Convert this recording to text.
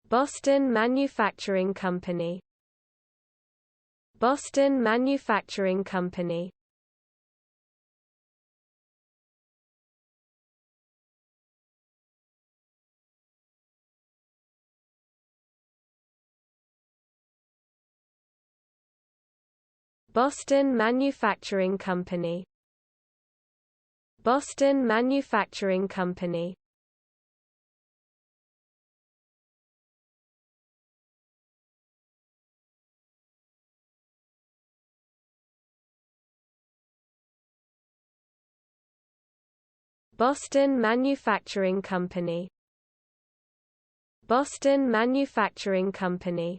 Boston Manufacturing Company. Boston Manufacturing Company. Boston Manufacturing Company. Boston Manufacturing Company. Boston Manufacturing Company. Boston Manufacturing Company.